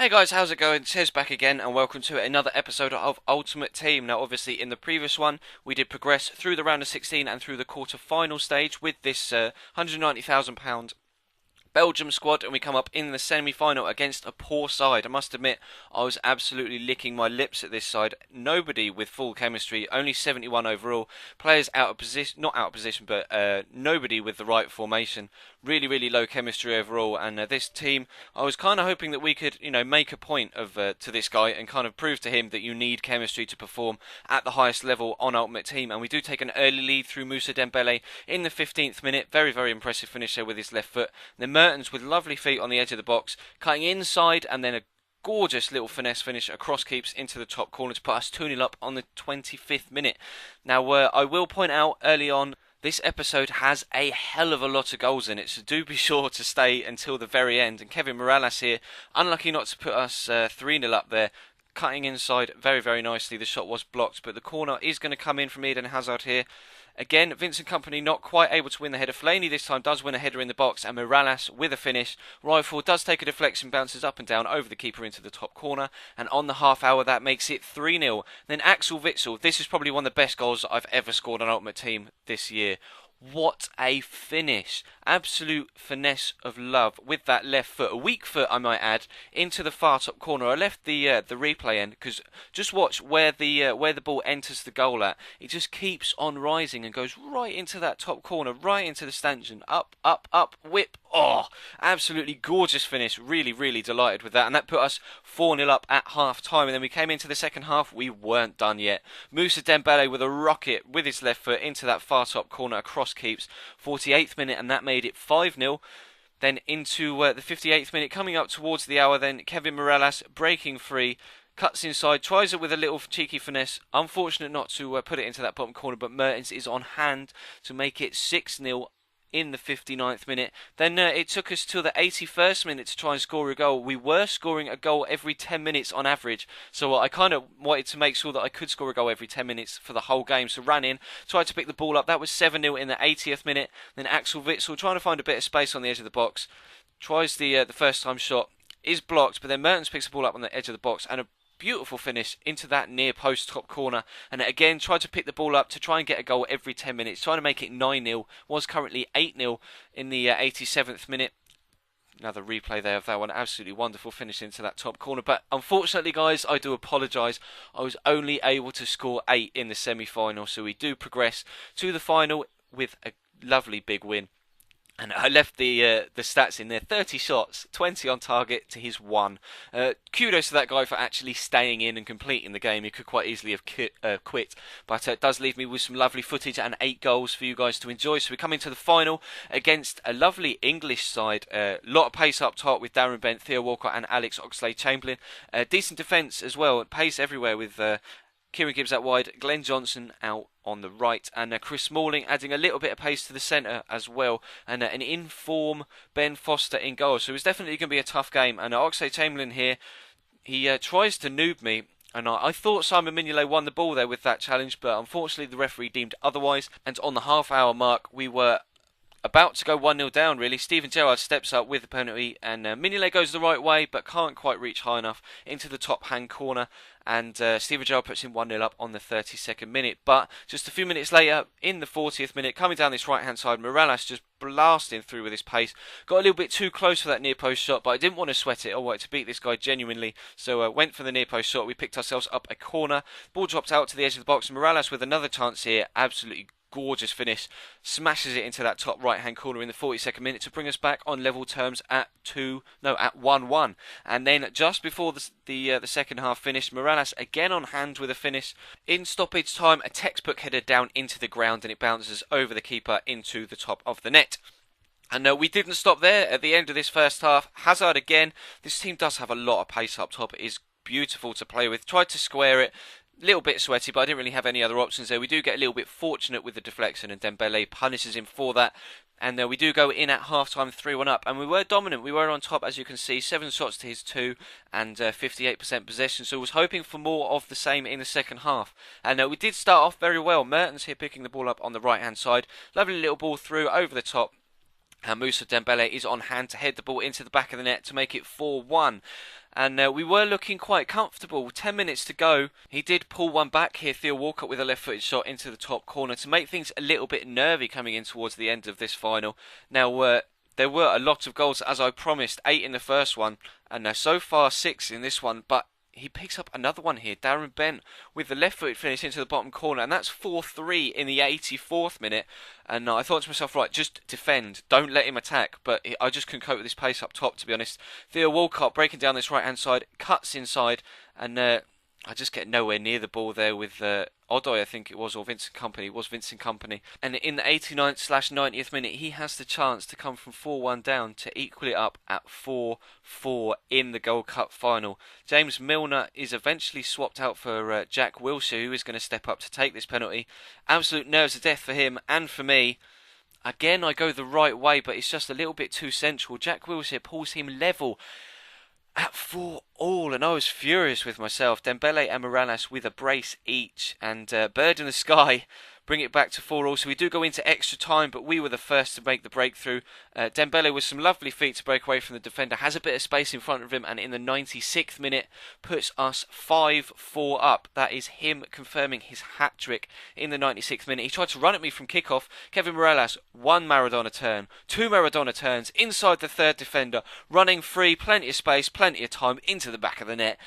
Hey guys, how's it going? Tez back again, and welcome to another episode of Ultimate Team. Now, obviously, in the previous one, we did progress through the round of 16 and through the quarter-final stage with this £190,000 Belgium squad, and we come up in the semi-final against a poor side. I must admit, I was absolutely licking my lips at this side. Nobody with full chemistry, only 71 overall. Players out of position, not out of position, but nobody with the right formation. Really, really low chemistry overall. And this team, I was kind of hoping that we could, make a point of to this guy and kind of prove to him that you need chemistry to perform at the highest level on Ultimate Team. And we do take an early lead through Moussa Dembele in the 15th minute. Very, very impressive finish there with his left foot. Then Mertens with lovely feet on the edge of the box, cutting inside, and then a gorgeous little finesse finish across keeps into the top corner to put us 2-0 up on the 25th minute. Now, I will point out early on, this episode has a hell of a lot of goals in it, so do be sure to stay until the very end. And Kevin Morales here, unlucky not to put us 3-0 up there. Cutting inside very, very nicely. The shot was blocked, but the corner is going to come in from Eden Hazard here. Again, Vincent Kompany not quite able to win the header. Fellaini this time does win a header in the box, and Morales with a finish. Rifle does take a deflection, bounces up and down over the keeper into the top corner, and on the half hour that makes it 3-0. Then Axel Witsel, this is probably one of the best goals I've ever scored on Ultimate Team this year. What a finish. Absolute finesse of love with that left foot. A weak foot, I might add, into the far top corner. I left the replay end because just watch where the ball enters the goal at. It just keeps on rising and goes right into that top corner, right into the stanchion. Up, up, up, whip. Oh, absolutely gorgeous finish. Really, really delighted with that. And that put us 4-0 up at half time. And then we came into the second half. We weren't done yet. Moussa Dembele with a rocket with his left foot into that far top corner across keeps. 48th minute, and that made it 5-0. Then into the 58th minute, coming up towards the hour, then Kevin Morales breaking free. Cuts inside, tries it with a little cheeky finesse. Unfortunate not to put it into that bottom corner, but Mertens is on hand to make it 6-0 in the 59th minute. Then it took us till the 81st minute to try and score a goal. We were scoring a goal every 10 minutes on average, so I kind of wanted to make sure that I could score a goal every 10 minutes for the whole game. So ran in, tried to pick the ball up. That was 7-0 in the 80th minute. Then Axel Witsel trying to find a bit of space on the edge of the box. Tries the first time shot. Is blocked, but then Mertens picks the ball up on the edge of the box, and a beautiful finish into that near post top corner, and again tried to pick the ball up to try and get a goal every 10 minutes, trying to make it 9-0, was currently 8-0 in the 87th minute. Another replay there of that one, absolutely wonderful finish into that top corner, but unfortunately guys, I do apologise, I was only able to score 8 in the semi-final, so we do progress to the final with a lovely big win. And I left the stats in there. 30 shots, 20 on target to his 1. Kudos to that guy for actually staying in and completing the game. He could quite easily have quit. But it does leave me with some lovely footage and 8 goals for you guys to enjoy. So we come into the final against a lovely English side. A lot of pace up top with Darren Bent, Theo Walcott and Alex Oxlade-Chamberlain. Decent defence as well. Pace everywhere with Kieran Gibbs out wide, Glenn Johnson out on the right, and Chris Smalling adding a little bit of pace to the centre as well, and an in-form Ben Foster in goal. So it's definitely going to be a tough game. And Oxlade-Chamberlain here, he tries to noob me, and I thought Simon Mignolet won the ball there with that challenge, but unfortunately the referee deemed otherwise. And on the half-hour mark, we were about to go 1-0 down, really. Steven Gerrard steps up with the penalty, and Mignolet goes the right way, but can't quite reach high enough into the top-hand corner, and Steven Gerrard puts him 1-0 up on the 32nd minute. But just a few minutes later, in the 40th minute, coming down this right-hand side, Morales just blasting through with his pace. Got a little bit too close for that near-post shot, but I didn't want to sweat it. I wanted to beat this guy genuinely, so went for the near-post shot. We picked ourselves up a corner. Ball dropped out to the edge of the box. Morales with another chance here, absolutely gorgeous finish, smashes it into that top right hand corner in the 42nd minute to bring us back on level terms at 1-1. And then just before the second half finished, Morales again on hand with a finish. In stoppage time, a textbook header down into the ground, and it bounces over the keeper into the top of the net. And we didn't stop there at the end of this first half. Hazard again. This team does have a lot of pace up top. It is beautiful to play with. Tried to square it. Little bit sweaty, but I didn't really have any other options there. We do get a little bit fortunate with the deflection, and Dembele punishes him for that. And we do go in at half-time 3-1 up. And we were dominant. We were on top, as you can see. 7 shots to his 2 and 58% possession. So I was hoping for more of the same in the second half. And we did start off very well. Mertens here picking the ball up on the right-hand side. Lovely little ball through over the top. And Moussa Dembele is on hand to head the ball into the back of the net to make it 4-1. and we were looking quite comfortable. 10 minutes to go. He did pull one back here, Theo Walcott, with a left-footed shot into the top corner to make things a little bit nervy coming in towards the end of this final. Now, there were a lot of goals, as I promised, 8 in the first one, and so far 6 in this one, but he picks up another one here. Darren Bent with the left-footed finish into the bottom corner, and that's 4-3 in the 84th minute. And I thought to myself, right, just defend, don't let him attack. But I just couldn't cope with this pace up top, to be honest. Theo Walcott breaking down this right-hand side, cuts inside, and I just get nowhere near the ball there with Odoi, I think it was, or Vincent Kompany. It was Vincent Kompany. And in the 89th/90th minute, he has the chance to come from 4-1 down to equal it up at 4-4 in the Gold Cup final. James Milner is eventually swapped out for Jack Wilshere, who is going to step up to take this penalty. Absolute nerves of death for him and for me. Again, I go the right way, but it's just a little bit too central. Jack Wilshere pulls him level at 4-4, and I was furious with myself. Dembele and Morales with a brace each, and Bird in the Sky bring it back to 4-4. So we do go into extra time, but we were the first to make the breakthrough. Dembele with some lovely feet to break away from the defender, has a bit of space in front of him, and in the 96th minute puts us 5-4 up. That is him confirming his hat-trick in the 96th minute. He tried to run at me from kickoff. Kevin Morales, 1 Maradona turn, 2 Maradona turns, inside the third defender, running free, plenty of space, plenty of time, into the back of the net.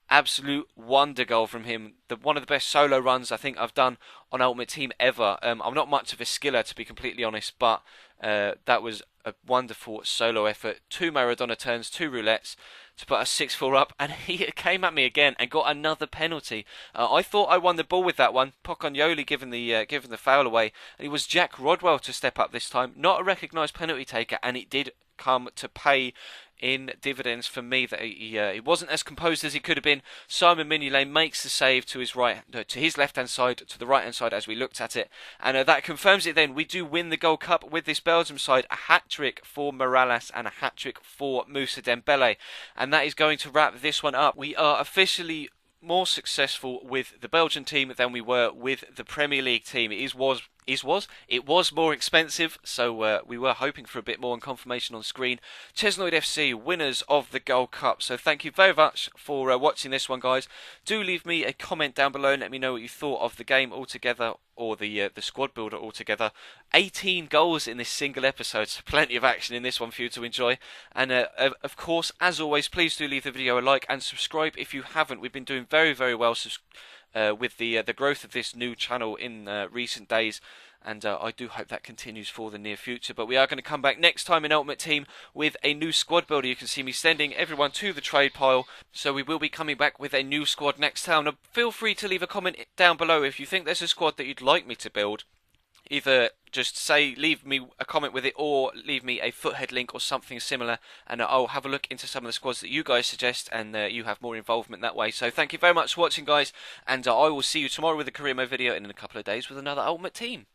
Absolute wonder goal from him. One of the best solo runs I think I've done on Ultimate Team ever. I'm not much of a skiller, to be completely honest, but that was a wonderful solo effort. 2 Maradona turns, 2 roulettes to put us 6-4 up, and he came at me again and got another penalty. I thought I won the ball with that one. Pocognoli given the foul away, and it was Jack Rodwell to step up this time. Not a recognised penalty taker, and it did come to pay in dividends for me that he wasn't as composed as he could have been. Simon Mignolet makes the save to his left-hand side, to the right-hand side as we looked at it, and that confirms it. Then we do win the Gold Cup with this Belgium side, a hat-trick for Morales and a hat-trick for Moussa Dembele, and that is going to wrap this one up. We are officially more successful with the Belgian team than we were with the Premier League team. It was more expensive, so we were hoping for a bit more on confirmation on screen. Chesnoid FC, winners of the Gold Cup. So thank you very much for watching this one, guys. Do leave me a comment down below and let me know what you thought of the game altogether, or the squad builder altogether. 18 goals in this single episode, so plenty of action in this one for you to enjoy. And of course, as always, please do leave the video a like and subscribe if you haven't. We've been doing very, very well with the growth of this new channel in recent days, and I do hope that continues for the near future. But we are going to come back next time in Ultimate Team with a new squad builder. You can see me sending everyone to the trade pile, so we will be coming back with a new squad next time. Now, feel free to leave a comment down below if you think there's a squad that you'd like me to build. Either just leave me a comment with it, or leave me a foothead link or something similar, and I'll have a look into some of the squads that you guys suggest, and you have more involvement that way. So thank you very much for watching, guys, and I will see you tomorrow with a career mode video, and in a couple of days with another Ultimate Team.